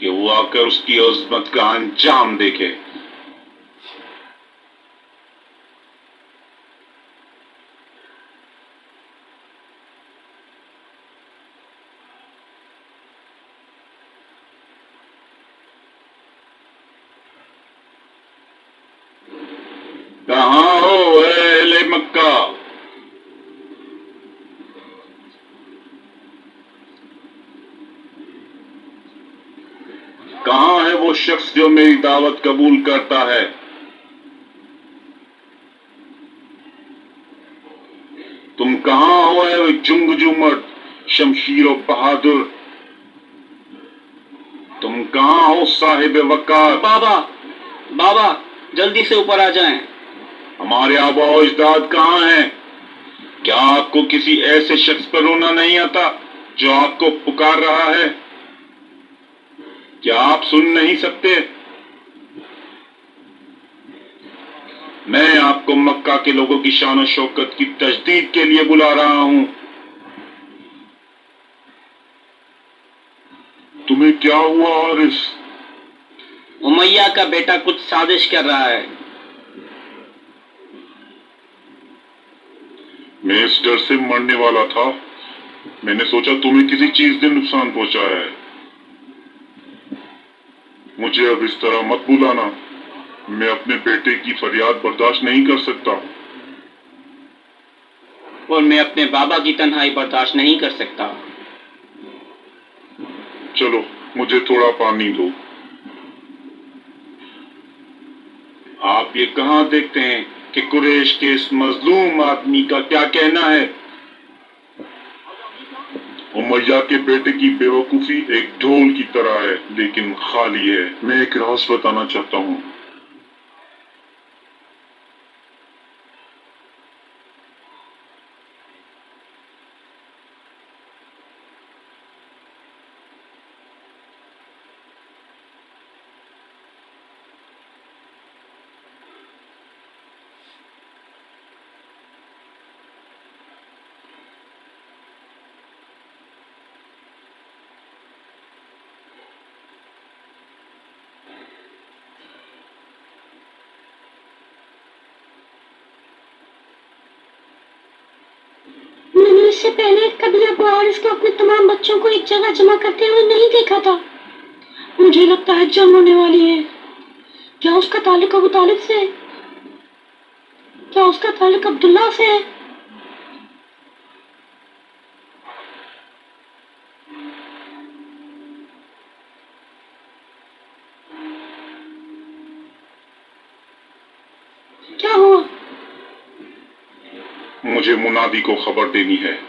کہ وہ آ کر اس کی عظمت کا انجام دیکھے۔ کہاں ہو اے اہل مکہ؟ کہاں ہے وہ شخص جو میری دعوت قبول کرتا ہے؟ تم کہاں ہو اے وہ جنگجو مرد، شمشیر و بہادر؟ تم کہاں ہو صاحب وقار؟ بابا جلدی سے اوپر آ جائیں۔ ہمارے آبا و اجداد کہاں ہیں؟ کیا آپ کو کسی ایسے شخص پر رونا نہیں آتا جو آپ کو پکار رہا ہے؟ کیا آپ سن نہیں سکتے؟ میں آپ کو مکہ کے لوگوں کی شان و شوکت کی تجدید کے لیے بلا رہا ہوں۔ تمہیں کیا ہوا حارث؟ امیہ کا بیٹا کچھ سازش کر رہا ہے۔ میں اس ڈر سے مرنے والا تھا، میں نے سوچا تمہیں کسی چیز نے نقصان پہنچایا ہے۔ مجھے اب اس طرح مت بلانا، میں اپنے بیٹے کی فریاد برداشت نہیں کر سکتا۔ اور میں اپنے بابا کی تنہائی برداشت نہیں کر سکتا۔ چلو مجھے تھوڑا پانی دو۔ آپ یہ کہاں دیکھتے ہیں کہ قریش کے اس مظلوم آدمی کا کیا کہنا ہے؟ امیہ کے بیٹے کی بے وقوفی ایک ڈھول کی طرح ہے لیکن خالی ہے۔ میں ایک راز بتانا چاہتا ہوں۔ میں نے اس سے پہلے کبھی ابو حارث کو اپنے تمام بچوں کو ایک جگہ جمع کرتے ہوئے نہیں دیکھا تھا۔ مجھے لگتا ہے جنگ ہونے والی ہے۔ کیا اس کا تعلق ابو طالب سے ہے؟ کیا اس کا تعلق عبداللہ سے ہے؟ کیا ہوا؟ مجھے منادی کو خبر دینی ہے۔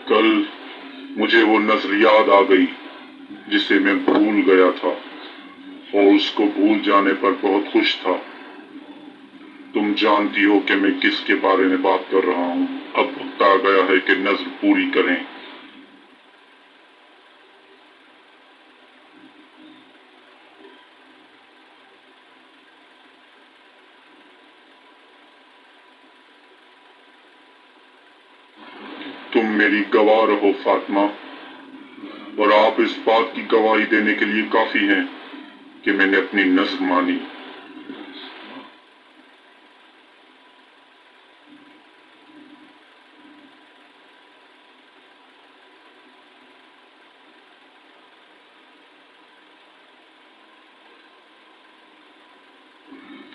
کل مجھے وہ نظر یاد آ گئی جسے میں بھول گیا تھا اور اس کو بھول جانے پر بہت خوش تھا۔ تم جانتی ہو کہ میں کس کے بارے میں بات کر رہا ہوں۔ اب وقت آ گیا ہے کہ نظر پوری کریں۔ تم میری گواہ رہو فاطمہ، اور آپ اس بات کی گواہی دینے کے لیے کافی ہیں کہ میں نے اپنی نظر مانی۔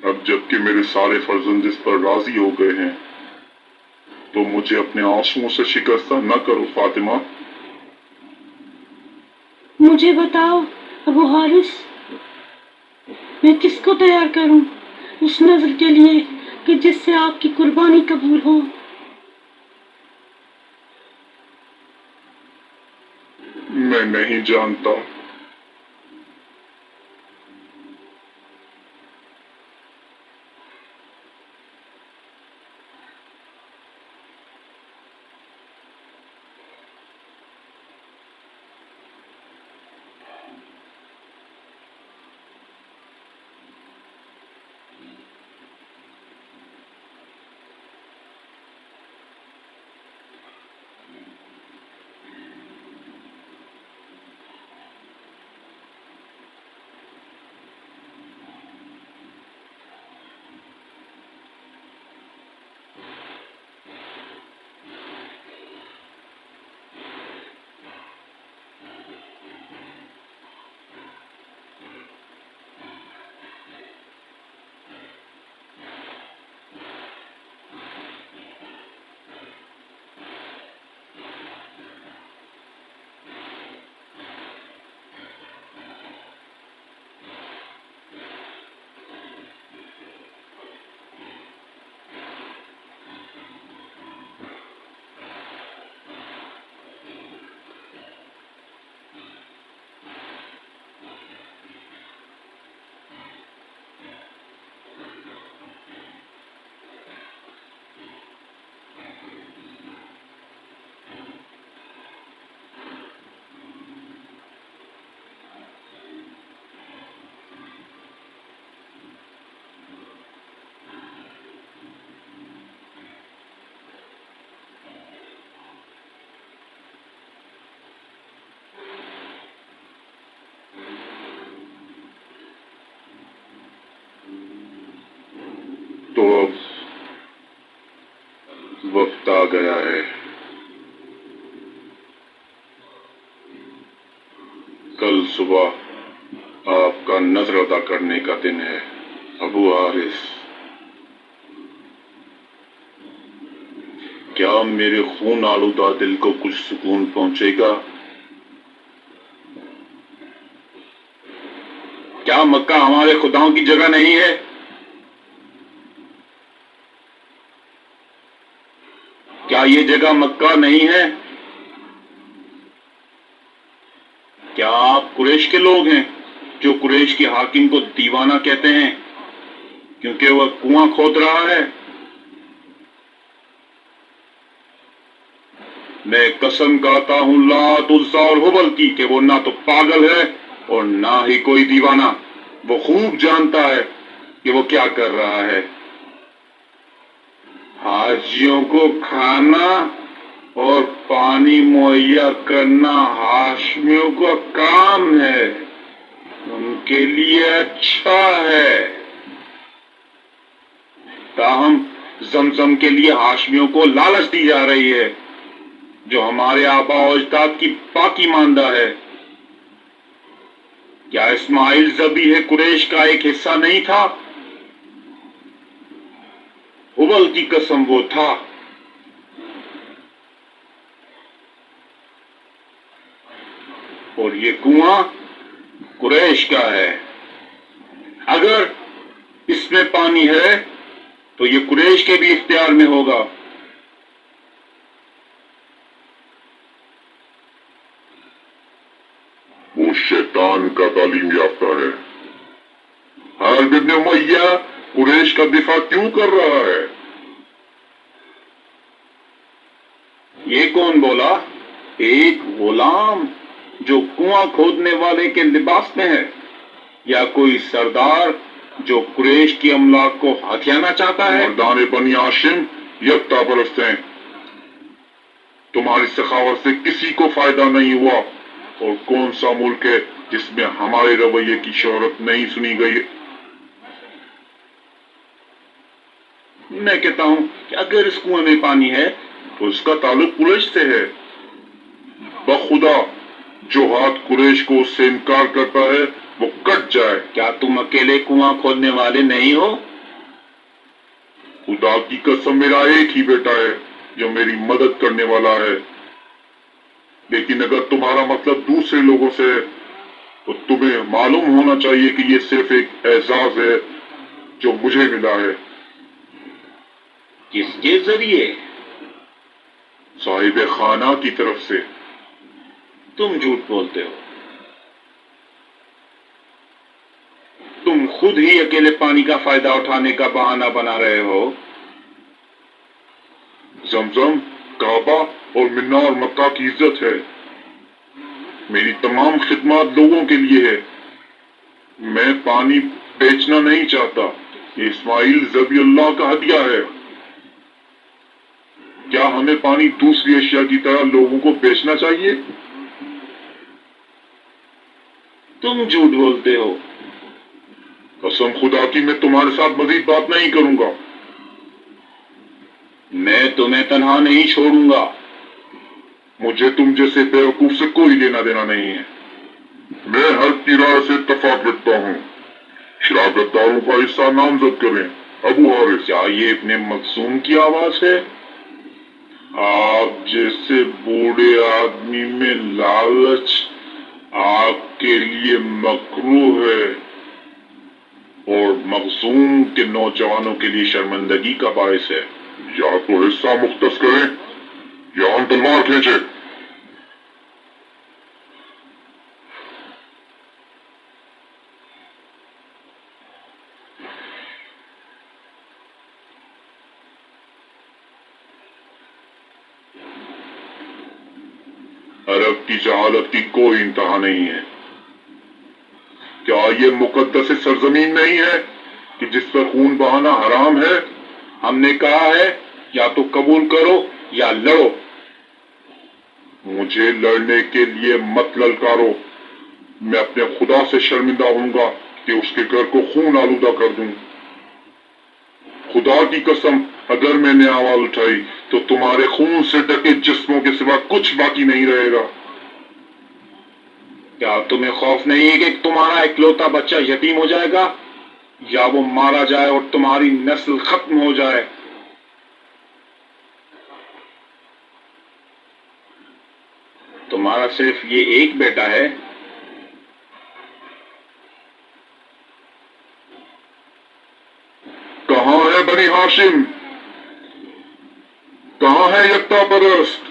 اب جب کہ میرے سارے فرزند اس پر راضی ہو گئے ہیں تو مجھے اپنے آنسوؤں سے شکستہ نہ کرو فاطمہ۔ مجھے بتاؤ ابو حارث، میں کس کو تیار کروں اس نظر کے لیے کہ جس سے آپ کی قربانی قبول ہو۔ میں نہیں جانتا۔ تو اب وقت آ گیا ہے۔ کل صبح آپ کا نذر ادا کرنے کا دن ہے ابو حارث۔ کیا میرے خون آلودہ دل کو کچھ سکون پہنچے گا؟ کیا مکہ ہمارے خداؤں کی جگہ نہیں ہے؟ کیا یہ جگہ مکہ نہیں ہے؟ کیا آپ قریش کے لوگ ہیں جو قریش کے حاکم کو دیوانہ کہتے ہیں کیونکہ وہ کنواں کھود رہا ہے؟ میں قسم کھاتا ہوں لات عزا اور حبل کی کہ وہ نہ تو پاگل ہے اور نہ ہی کوئی دیوانہ۔ وہ خوب جانتا ہے کہ وہ کیا کر رہا ہے۔ حاجیوں کو کھانا اور پانی مہیا کرنا ہاشمیوں کا کام ہے، ان کے لیے اچھا ہے۔ تاہم زمزم کے لیے ہاشمیوں کو لالچ دی جا رہی ہے جو ہمارے آباء و اجداد کی باقی ماندہ ہے۔ کیا اسماعیل ذبیح قریش کا ایک حصہ نہیں تھا؟ حبل کی قسم وہ تھا۔ اور یہ کنواں قریش کا ہے۔ اگر اس میں پانی ہے تو یہ قریش کے بھی اختیار میں ہوگا۔ وہ شیطان کا تعلیم یافتہ ہے۔ حارث بن امیہ قریش کا دفاع کیوں کر رہا ہے؟ یہ کون بولا؟ ایک غلام جو کنواں کھودنے والے کے لباس میں ہے، یا کوئی سردار جو قریش کی املاک کو ہتھیانا چاہتا ہے؟ مردان بنی ہاشم یکتا پرست ہیں۔ تمہاری سخاوت سے کسی کو فائدہ نہیں ہوا، اور کون سا ملک ہے جس میں ہمارے رویے کی شہرت نہیں سنی گئی؟ میں کہتا ہوں کہ اگر اس کنویں میں پانی ہے تو اس کا تعلق قریش سے ہے۔ بخدا جو ہاتھ قریش کو اس سے انکار کرتا ہے وہ کٹ جائے۔ کیا تم اکیلے کنواں کھودنے والے نہیں ہو؟ خدا کی قسم میرا ایک ہی بیٹا ہے جو میری مدد کرنے والا ہے، لیکن اگر تمہارا مطلب دوسرے لوگوں سے ہے تو تمہیں معلوم ہونا چاہیے کہ یہ صرف ایک اعزاز ہے جو مجھے ملا ہے۔ کس کے ذریعے؟ صاحب خانہ کی طرف سے۔ تم جھوٹ بولتے ہو، تم خود ہی اکیلے پانی کا فائدہ اٹھانے کا بہانہ بنا رہے ہو۔ زمزم، کعبہ اور مینار مکہ کی عزت ہے، میری تمام خدمات لوگوں کے لیے ہے، میں پانی بیچنا نہیں چاہتا، یہ اسماعیل ذبی اللہ کا ہدیہ ہے۔ کیا ہمیں پانی دوسری اشیاء کی طرح لوگوں کو بیچنا چاہیے؟ تم جھوٹ بولتے ہو۔ قسم خدا کی میں تمہارے ساتھ مزید بات نہیں کروں گا۔ میں تمہیں تنہا نہیں چھوڑوں گا۔ مجھے تم جیسے بیوقوف سے کوئی لینا دینا نہیں ہے۔ میں ہر کی رائے سے اتفاق رکھتا ہوں، شراکت داروں کا حصہ نامزد کریں۔ ابو حارث، کیا یہ ابن مکسوم کی آواز ہے؟ آپ جیسے بوڑھے آدمی میں لالچ آپ کے لیے مکروہ ہے اور مخزوم کے نوجوانوں کے لیے شرمندگی کا باعث ہے۔ یا تو حصہ مختص کریں یا ہم تلوار کھینچے۔ عرب کی جہالت کی کوئی انتہا نہیں ہے۔ کیا یہ مقدس سرزمین نہیں ہے کہ جس پر خون بہانا حرام ہے؟ ہم نے کہا ہے یا تو قبول کرو یا لڑو۔ مجھے لڑنے کے لیے مت للکارو، میں اپنے خدا سے شرمندہ ہوں گا کہ اس کے گھر کو خون آلودہ کر دوں۔ خدا کی قسم، اگر میں نے آواز اٹھائی تو تمہارے خون سے ڈھکے جسموں کے سوا کچھ باقی نہیں رہے گا۔ کیا تمہیں خوف نہیں ہے کہ تمہارا اکلوتا بچہ یتیم ہو جائے گا یا وہ مارا جائے اور تمہاری نسل ختم ہو جائے؟ تمہارا صرف یہ ایک بیٹا ہے؟ کہاں ہے بنی ہاشم؟ کہاں ہے یکتا پرست؟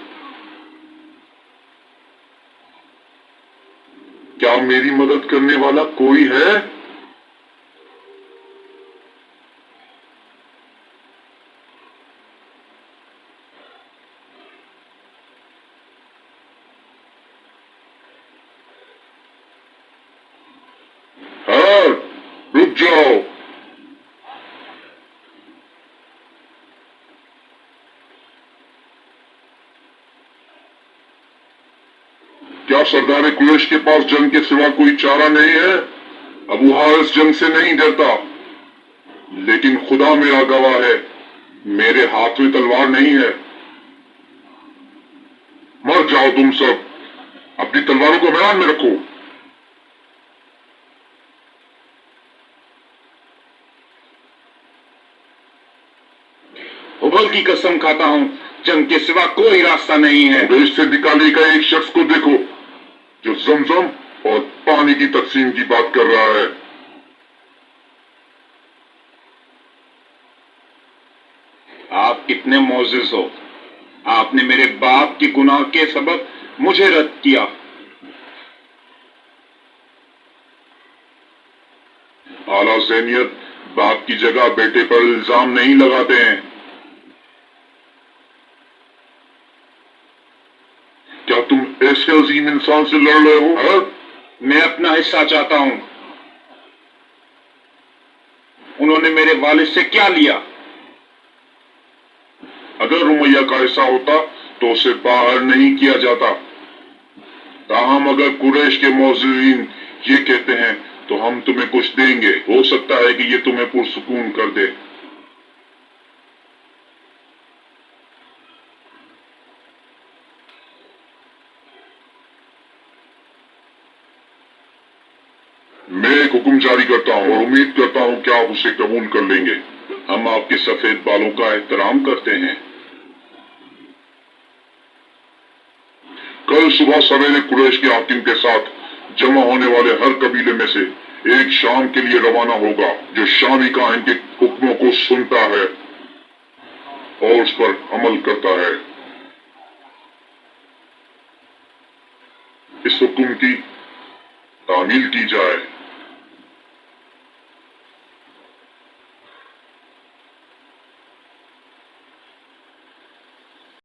کیا میری مدد کرنے والا کوئی ہے؟ ہاں، رک جاؤ۔ کیا سردار قریش کے پاس جنگ کے سوا کوئی چارہ نہیں ہے؟ ابو حارث جنگ سے نہیں ڈرتا، لیکن خدا میرا گواہ ہے، میرے ہاتھ میں تلوار نہیں ہے۔ مر جاؤ تم سب، اپنی تلواروں کو میدان میں رکھو۔ حبل کی قسم کھاتا ہوں، جنگ کے سوا کوئی راستہ نہیں ہے۔ قریش سے نکالی گئے ایک شخص کو دیکھو جو زمزم اور پانی کی تقسیم کی بات کر رہا ہے۔ آپ کتنے معزز ہو، آپ نے میرے باپ کے گناہ کے سبب مجھے رد کیا۔ اعلیٰ ذہنیت باپ کی جگہ بیٹے پر الزام نہیں لگاتے ہیں۔ کیا تم ایسے عظیم انسان سے لڑ رہے ہو؟ ہاں؟ میں اپنا حصہ چاہتا ہوں۔ انہوں نے میرے والد سے کیا لیا؟ اگر رمیہ کا حصہ ہوتا تو اسے باہر نہیں کیا جاتا۔ تاہم اگر قریش کے معززین یہ کہتے ہیں تو ہم تمہیں کچھ دیں گے، ہو سکتا ہے کہ یہ تمہیں پرسکون کر دے۔ میں ایک حکم جاری کرتا ہوں اور امید کرتا ہوں کہ آپ اسے قبول کر لیں گے۔ ہم آپ کے سفید بالوں کا احترام کرتے ہیں۔ کل صبح سویرے قریش کے حاکم کے ساتھ جمع ہونے والے ہر قبیلے میں سے ایک شام کے لیے روانہ ہوگا جو شامی کاہن کے حکموں کو سنتا ہے۔ اور اس پر عمل کرتا ہے۔ اس حکم کی تعمیل کی جائے۔